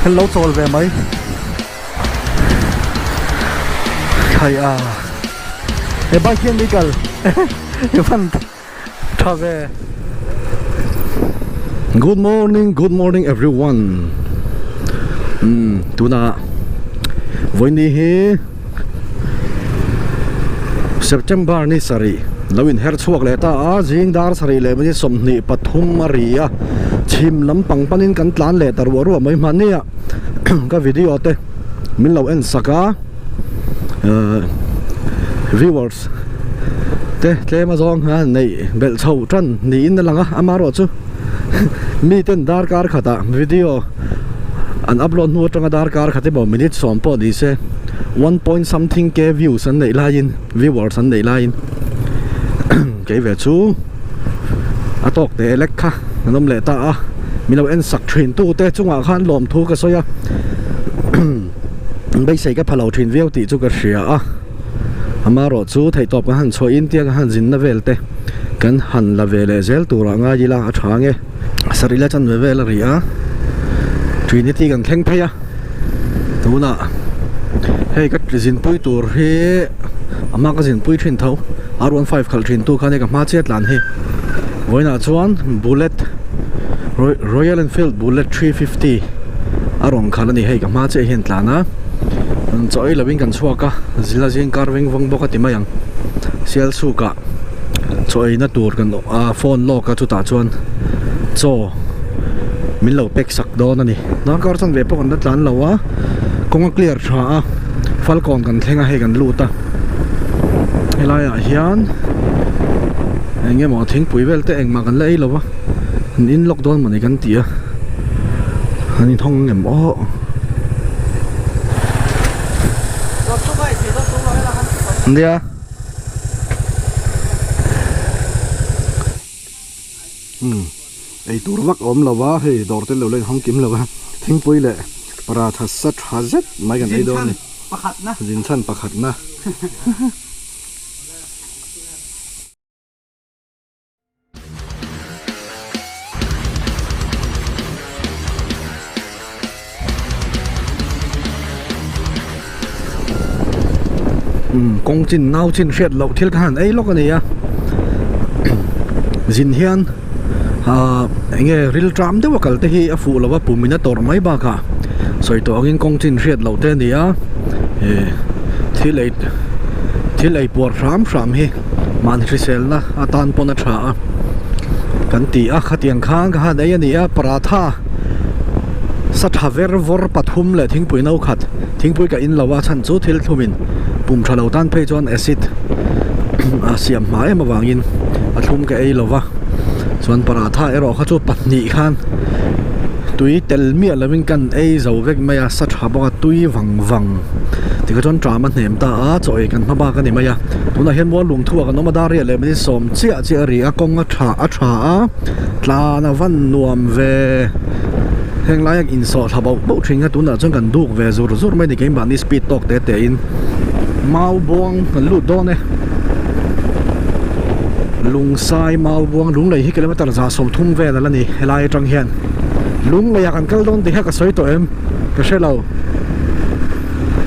lâu trôi về mấy thầy à để bao nhiêu đi cần để phân trở về. Good morning everyone. Tu na với ni he September ni sari lawin her chuak le ta a jing dar sari le mani somni pathum maria chim lam pang panin kan tlan le tarwa ru mai mania ka video te min lo en saka viewers te ma zong ha nei bel chho tran ni in langa amaro chu mi ten dar kar khata video an upload nu tanga dar kar khate bo minute som po di se 1 point something k views an nei lain viewers an nei lain ke ve chu atok te lek kha nom le ta a mi lo en sak thin tu te chunga khan lom thu ka soya bây giờ cái phalo thuyền viêu thì chú cái xia à, amaro chú thầy top cái han cho in tiếng han zin na vel te, kan han la vel zel tu ra nga jila achang e, sarila chan vel ria, Trinity kan keng phaya, tu na, hey cái zin pui tur he, ama cái zin pui thuyền thâu, R15 khal thuyền tu khane cái ma chết lan he, với na chuan bullet, Royal Enfield bullet 350, arong khala ni hey cái ma chết hiện lan á. Choi loving kan chuaka zila jing carving vong boka timayang sial suka choi na tur kan phone lo ka chu ta chuan cho min lo pek sak don ani na kar chan ve pokon na tlan lawa konga clear tha falcon kan thenga he kan luta helaya hian enge mo thing puivel te engma kan lei lawa in lockdown mani kan tia ani thong ngem o dia ei tur vak om lawa he dor tel lo len hong kim lawa thing pui le para tha sat hazet mai gan ei do ni pakhat na jin chan pakhat na công trình nào trên sẹt lậu thiết hẳn ấy lúc này à zin hian nghe real tram thế wakal te hi afu lawa pumina tor mai ba kha soi to angin công trình sẹt lậu te ni a thilei por ram hi man risel na atan pona tha kan ti a khatiang khang kha dai ani a paratha sathaver vor pathum le thingpui nau khat thingpui ka in lawa chan chu thil thumin pum thalo tan phei chuan acid siam mai ma wangin athum ka ei lova chuan paratha ero kha chu patni khan tui tel mi alamin kan ei zo vek maya satha ba tui wang tika chuan drama hnem ta a choi kan ma ba ka ni maya tuna hian mo lung thua kan nomada ri le mani som chia ri a kong a tha a tla na van nuam ve heng lai in so thabau bo thinga tuna chuan kan duk ve zur mai ni game ban ni speed talk te in mau buông lụt đó này lung sai mau buông lung lấy hết kilometer ra sông thung về là này lại trăng hiền lung lấy ăn cái đó thì hết cái sợi tụi em cái sợi lâu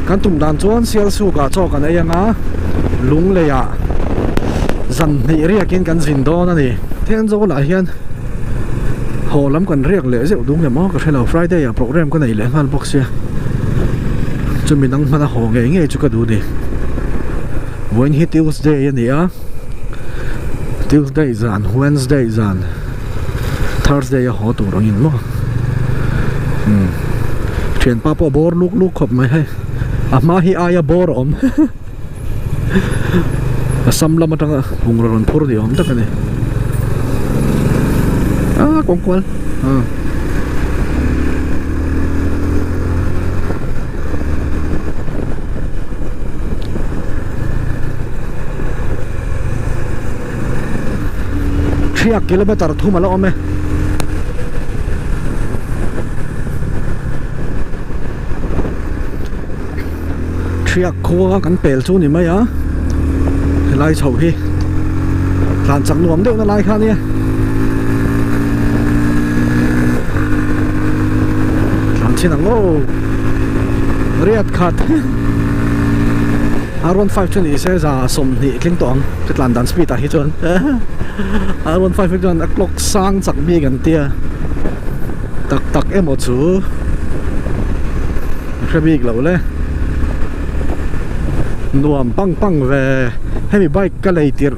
cái tụm đàn chuan siêu su cả cho cái này á lung lấy dần thì riêng cái gì đó này thiên số lại hiền hồ lắm còn riêng lễ rượu đúng là món cái sợi lâu Friday program cái này lễ ngon box cho mình đang mà hồ nghe chút cái đủ đi when he Tuesday in here Tuesday zan Wednesday zan Thursday ho tu rong in lo chen papa bor luk khop mai hai ama hi aya bor om asam lam atanga hungron phur di om ta kane kong kwal kilometer thu mà lo ome triak khua kan pel chu ni mai a lai chho hi tlan chang nuam deuh na lai kha ni xin ang ô riat khat R15 chun ise za som ni tling tong tlan dan speed a hi chon R15 chun a clock sang chak mi gan tia tak tak emo chu khabik lo le nuam pang pang ve hemi bike ka leitir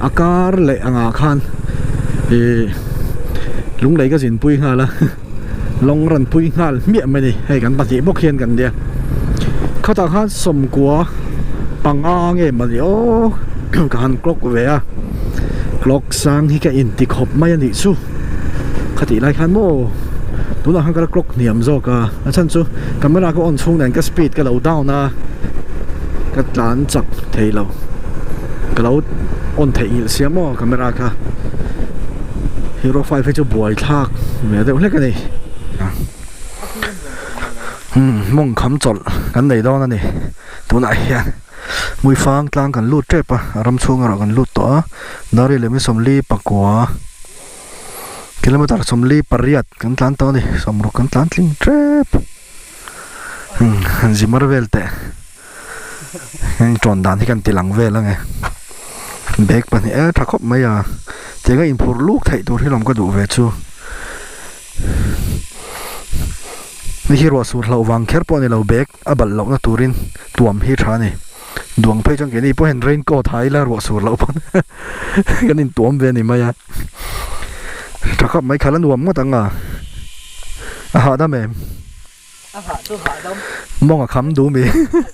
akar le anga khan lung lei ka jin pui nga la long ran pui ngal mi mani hei kan pati bok hian kan dia khata khan som kwa panga nge mani o kan clock ve a clock sang hi ka in ti khop mai ani chu khati lai khan mo tuna hang ka clock niam zo ka achan chu camera ko on chung nen ka speed ka low down na ka tlan chak thei lo ka lo on thei il siamo camera ka Hero 5 ให้เจ้าบวยทากเหมือนเดิมเล็กกันนี่มองคำจดกันไหนดอนั่นนี่ตัวไหนอ่ะมวยฟางกลางกันลูดเจ็บปะรำช่วงเรากันลูดตัวนารีเลยไม่สมรีปากกัวกิโลเมตรสมรีปริยัดกันตานตัวนี่สมรุกันตานลิงเจ็บจิมารเวลเตะยังจอนดานที่กันตีหลังเวลแล้วไงเบรกปะนี่ถ้าครบไม่อ่ะเจ้าก็อินพูดลูกไทยตัวที่เราก็ดูเวชูนี่คือว่าสูตรเราวางแคร์ปอนในเราเบรกอับเราหน้าตูรินตัวมฮีชานี่ดวงเพยจังเกนี่พอเห็นเรนก็ไทยแล้วว่าสูตรเราปอนกันอินตัวมเวนี่ไม่อะถ้าครบไม่ขาดแล้วดวงก็ตั้งอาหารได้ไหมอาหารตัวหาดำมองคำดูมี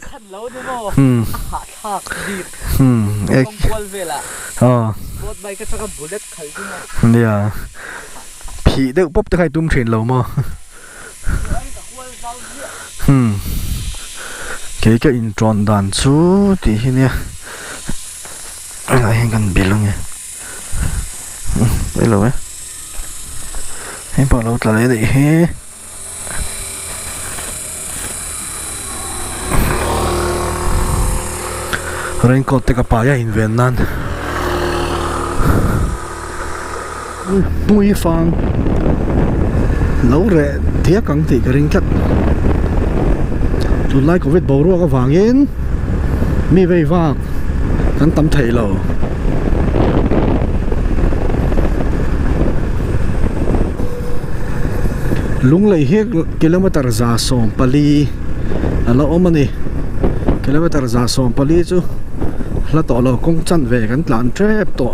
ขันแล้วด้วยมั้งอาหารทากดีเอ็กซ์วอลเวล่ะรถไบค์ก็จะกับบุลเลตขันขึ้นมาเนี่ยผีเด็กป๊อบจะใครตุ้มเทรนเรามั้งเก๋ก็อินจอนดันซูที่เนี่ยอะไรให้กันเบลล์ไงไม่รู้ไหมให้พอเราตะเลยดิเฮ้เรื่องก็เตะกับป่าใหญ่อินเวนนั่นมุ้ยฟังแล้วเร่เทียกังตีกระริงจัดจุดไล่โควิดบ่รัวก็วางยินมีไว้วากกันตำไทยเราลุงเลยเฮกกิโลเมตรซาสองปลีแล้วอมันนี่กิโลเมตรซาสองปลีจูแล้วต่อเราคงจันเวกันหลานเจ็บตัว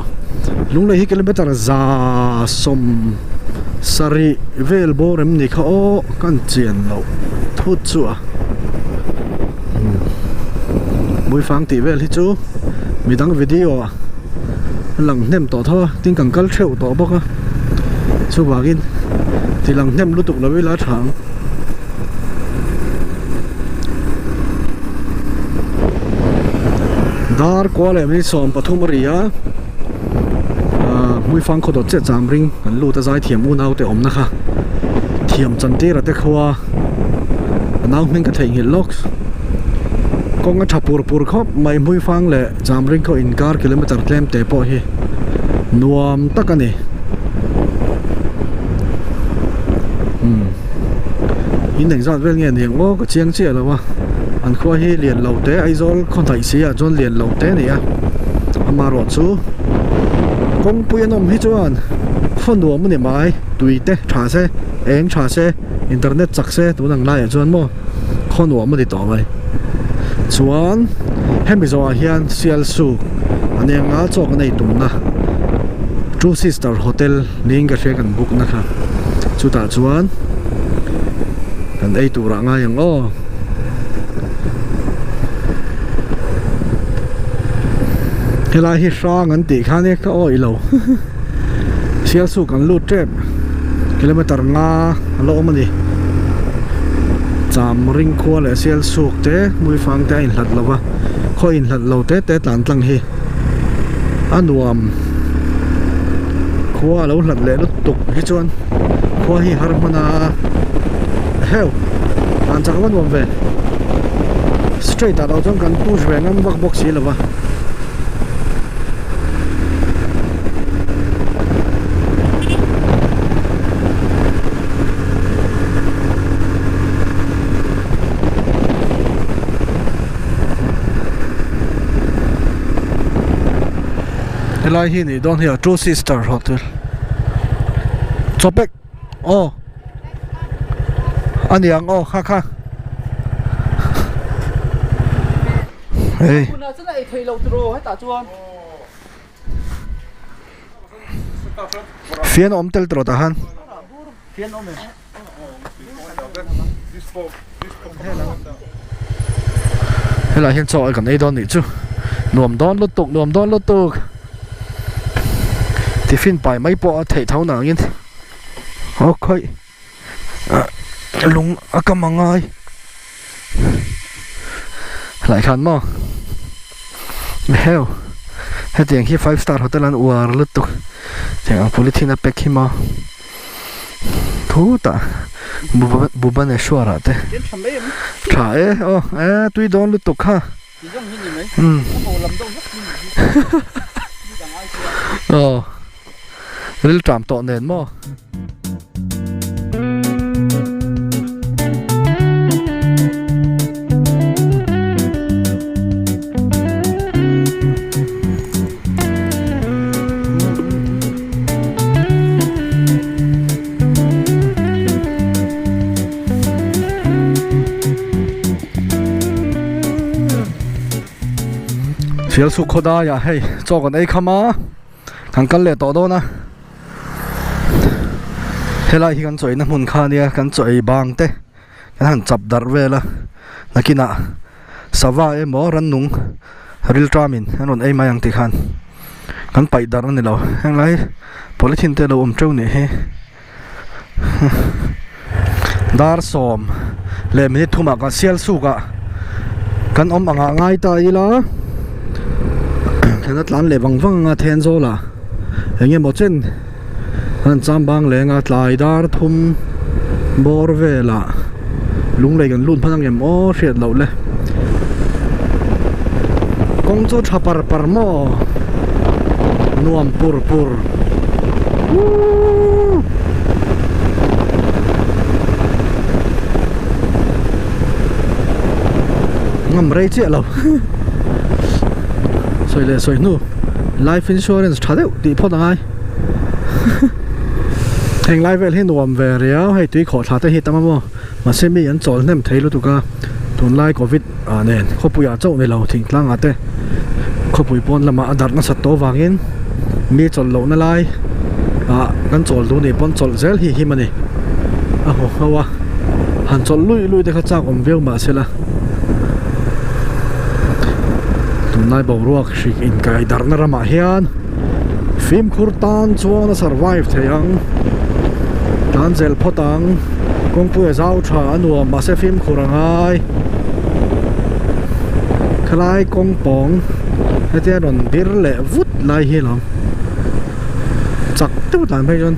ลุงเลยฮิกิโลเมตรซาสมสรีเวลโบรมนี่เขากันเจียนเราทุดจัวบุยฟังตีเวลที่จูมีตั้งวิดีโอหลังเนมต่อท่อติ้งกังกัลเชี่ยวต่อบอกอะชูบากินที่หลังเนมรู้ตุกเราเวลาถังดาร์กว่าเลยมีสอนปฐุมรียะมุยฟังเขาดเจ็ดจามริงกันลูตะใจเทียมอูนเอาแต่อมนะคะเทียมจันเตระเตขวาน้าวเมงกระเทียงเห็นล็อกกองกระชับปูรครับไม่มุยฟังเลยจามริงเขาอินการกิโลเมตรเต็มเตะปอฮีนวมตะกันนี่อินหนึ่งจอดเวลเงี้ยเหียงโอ้ก็เชียงเชี่ยแล้ววะอันขวาฮีเรียนเหล่าเตะไอโซลคนไทยเสียจนเรียนเหล่าเตะนี่อะมารอดซูกงปุยนมฮิจวนฟันดัวมันเนี่ยไม้ตุยเตะชาเซเองชาเซอินเทอร์เน็ตจักเซตัวหนังไล่จวนมั่วฟันดัวมันติดต่อไปชวนให้มีโซอาเฮียนเซียลซูอันนี้งาจอกในตุ่มนะจูซิสตาร์โฮเทลลิงก์ก็เช็คกันบุกนะครับจุดตาชวนกันไอตัวร่างอย่างอ้อเวลาที่สร้างกันตีข้านี่ก็อ้อยเราเสียสู้กันลูดเจ็บกิโลเมตรงาโลมันดิจามริงคัวเลยเสียสู้เต้มุยฟังเต้อินหลัดเราวะคอยอินหลัดเราเต้หลานตั้งเฮอันวมคัวเราหลัดเละลุตุกฮิจวนคัวฮีฮาร์มานาเฮลอันจากวันวันเวสเตรทเราต้องการตู้แรงงั้นวักบกสีเราวะ helai hi ni don here Two Sister Hotel chopek oh aniang oh kha kha hey phiền om tel tro ta han phiền om helai hian chaw kan ei don ni chu nuam don lut tuk tiffin pai mai po thei thau na ngin okay lung akamangai lại khan mo heo he tiang hi 5-star hotel an uar lut tuk tiang politin a pek hi ma thu ta buban e shwara te tha e o tui don lut tuk kha ril tram to nen mo Fiel su khoda ya hey cho kan ei khama kan kal le to do na helai hi kan choi na mun kha nia kan choi bang te kan han chap dar vela nakina sawa e mo ran nung ril tramin anon ei mayang ti khan kan pai dar ni lo hang lai polythene te lo treu ni he dar som le minute thuma ka sial su ka kan om anga ngai ta ila nó lan lệ văng văng à then zo là anh em một chân anh chăm bang lệ ngã lại dar thum bor về là lung lệ gần luôn phăng em ô thiệt lâu lệ công cho chapar par mo nuam pur pur ngầm rây chết lâu soi nu life insurance thà đấy đi phốt ai hành life vel hin nuam về réo hay tùy khó thà tới hit tama mo mà xem mi anh chọn nem thấy luôn tụi ca tuần lai covid à nè khó bùi à châu này lâu thỉnh lang à te khó bùi pon là mà đặt nó sạch to vàng in mi chọn lâu na lai à ngắn chọn luôn này pon chọn zel hi mà nè à hồ hoa hắn chọn lui để khách trang om veo mà sẽ là nai bo ruak shik in kai darna rama hian film khurtan chuan survive theyang tan zel photang kongpu e zau tha anu ma se film khurangai khlai kongpong hete ron bir le vut lai hi long chak tu tan phai jon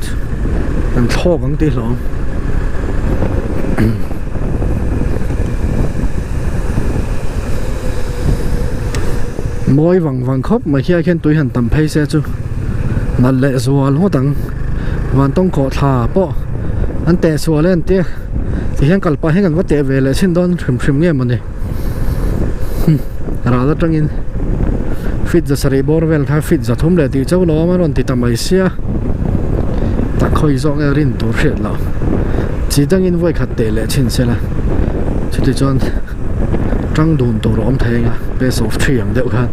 an thok ang ti long mỗi vòng khóc mà khi khen tuổi hành tầm pay xe chứ nãy lệ xùa luôn tặng hoàn tông khó thả bỏ anh tè xùa lên tía thì hiện cả ba hiện gần vắt tè về lại xin đón khum nghe mà này ra đó trong in fit giờ sari bor vel khai fit giờ thum lệ thì cháu nó mà còn thì tầm mấy xe ta khơi gió nghe rin tổ phết lão chỉ đang in với khát tè lệ xin xe là chỉ để cho trăng đồn tổ rom thấy à best of 3 อย่างเดียวกัน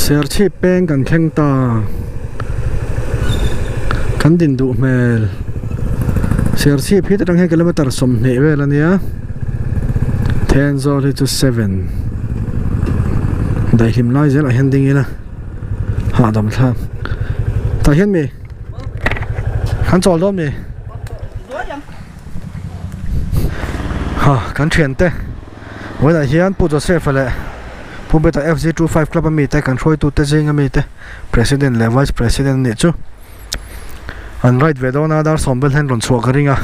เสียชีพเป็นกันแข่งตากันดินดูเมลเสียชีพพิษตั้งให้กิโลเมตรสมเหตุเวลาเนี้ย10 to 7ได้หิมไล่เจ้าเห็นดิ้งนะหาดำท่าแต่เห็นมีขันจอดรถมีกันเชียนเต้วันนี้ยันผู้จะเซฟเลยผู้เป็นตัว FZ25 คลับมีแต่กันช่วยตัวเต้จริงมีแต่ President และ Vice President นี่จูอันไรท์เวดอนาดาร์สอมเบลเห็นรอนชัวกันริงอ่ะ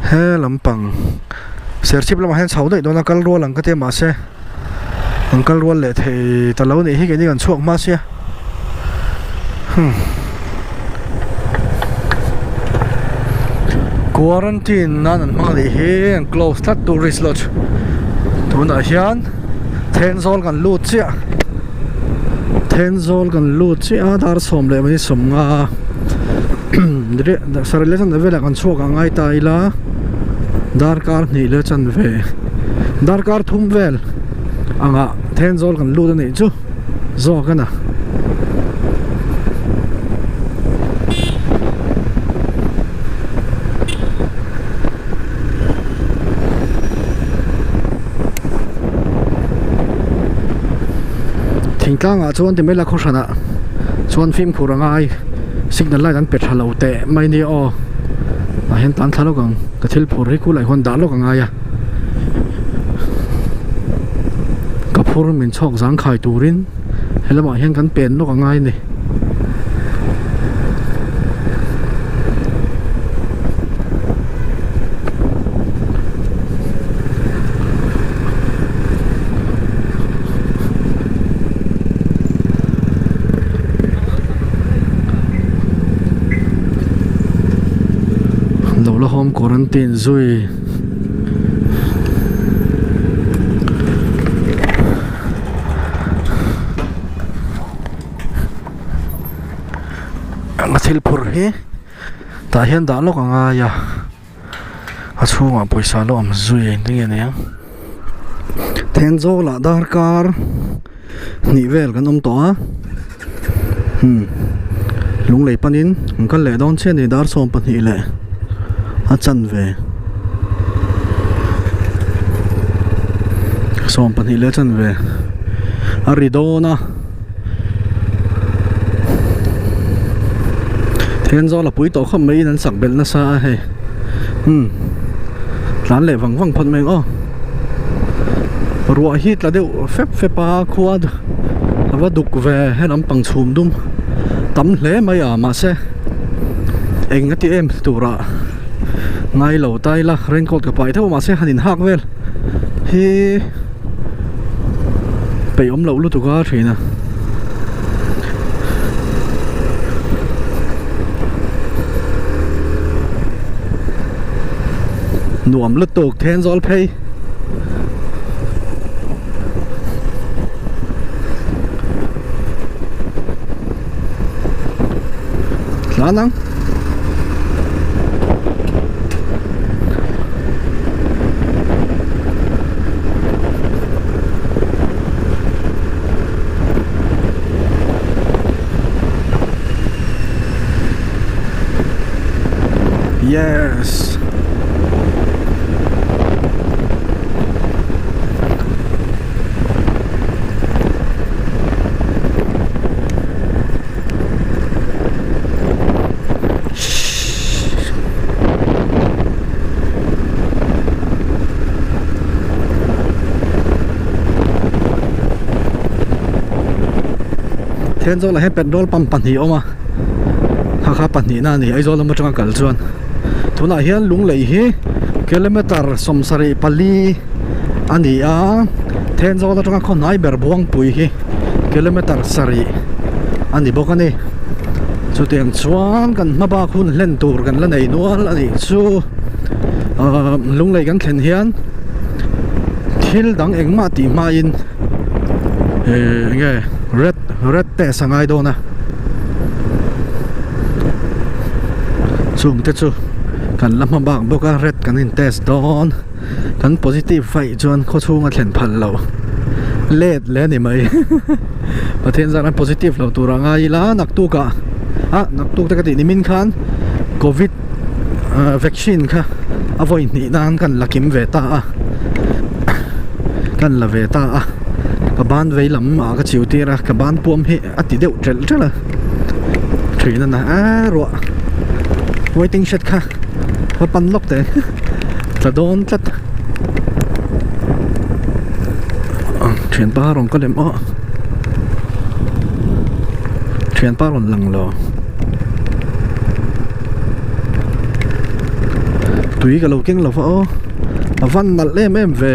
เฮ้ลำปังเสียชีพลำเห็นเสาได้โดนกัลรัวหลังก็เตะมาเสียหลังกัลรัวเละเทแต่แล้วนี่ให้กันนี่กันชัวมาเสียquarantine nan an mang li hi close that tourist lodge tun a hian Tenzol kan lut chia Tenzol kan lut chia dar som le mani som nga dire sarile chan ve la kan chok angai ta ila dar kar ni le chan ve dar kar thum vel anga Tenzol kan lut ani chu zo kana thỉnh tlang a chuan ti mela khoshana chuan film khurangai signal light an pet halo te mai ni o a hen tan thalo gang ka thil phur ri ku lai hon da lo ka nga ya ka phur min chok jang khai turin helama hen kan pen lo ka ngai ni lo home quarantine zui mathil phur hi ta hian da lo ka nga ya a chhunga poisa lo am zui ding ne Tenzol la dar kar ni vel kan om to a lung lei panin kan le don chen ni dar som pan hi le a chan ve som pan hi le chan ve a ridona Tenzol la pui to kham mai nan sak bel na sa he lan le wang wang phan meng o ruwa hit la deu fep fepa khuad ava duk ve helam pang chhum dum tam hle mai a ma se eng ati em tura ngai lo tai la raincoat ka pai thau ma se hanin hak vel hi pe om lo lu tu ga thina nuam lu tuk Tenzol pay lanang yes Tenzol la he petrol pump pan hi oma kha pan hi na ni ai zol ma tanga kal chuan thuna hian lung lei hi kilometer somsari pali ani a Tenzol la tanga khonai ber buang pui hi kilometer sari ani bokani chu tiang chuan kan ma ba khun len tur kan la nei nual ani chu lung lei kan thlen hian thil dang engma ti ma in nge red te sangai do na chung te chu kan lam bang boka red kan in test don kan positive fai chuan kho chunga thlen phal lo let le ni mai pathen zan positive lo turanga ila nak tu ka nak tu ta ka ti ni min khan covid vaccine kha avoid ni nan kan lakim ve ta kan la ve ta ka ban vei lam ma ka chiu tira ka ban puam hi ati deuh trel trela thina na ro waiting shed kha pa pan lok te ta don chat thian pa rong ka lem o thian pa ron lang lo tui ka lo keng lo fa o avan nal em ve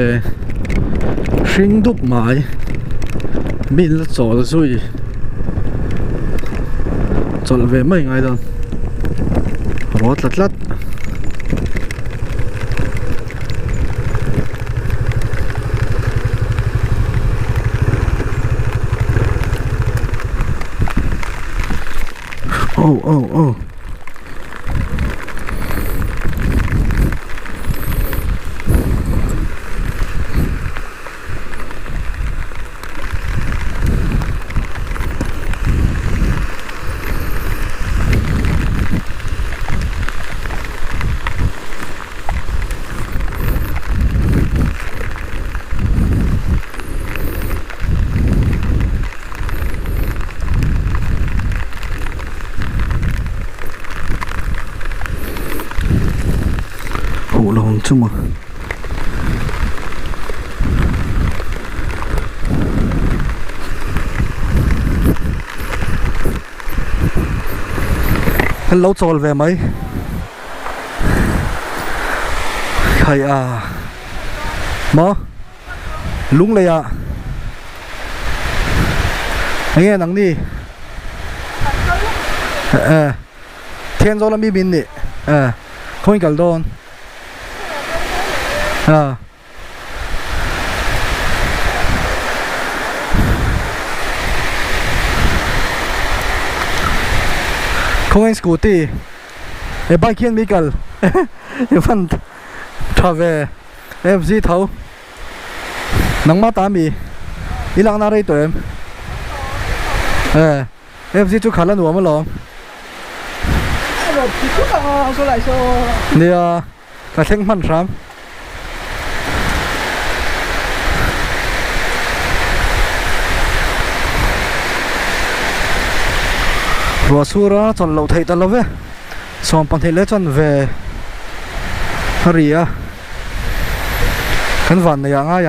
hring dup mai min la chol zui chol ve mai ngai don rot lat Oh. Lòng chung mà lâu trôi về mấy hay à mơ lúng lấy à anh nghe nắng đi thiên gió là mi bin đi không cần đồn không anh scooty bike hiện bị cල් phần trả về FZ thấu nắng mát tám mì ilang na đây tụi em FZ chú khá là nuông mà lo nè cả thanh man ram rùa sura chọn lâu thấy ta lâu về xong bằng thế lẽ chọn về hả à khán vạn này à ngay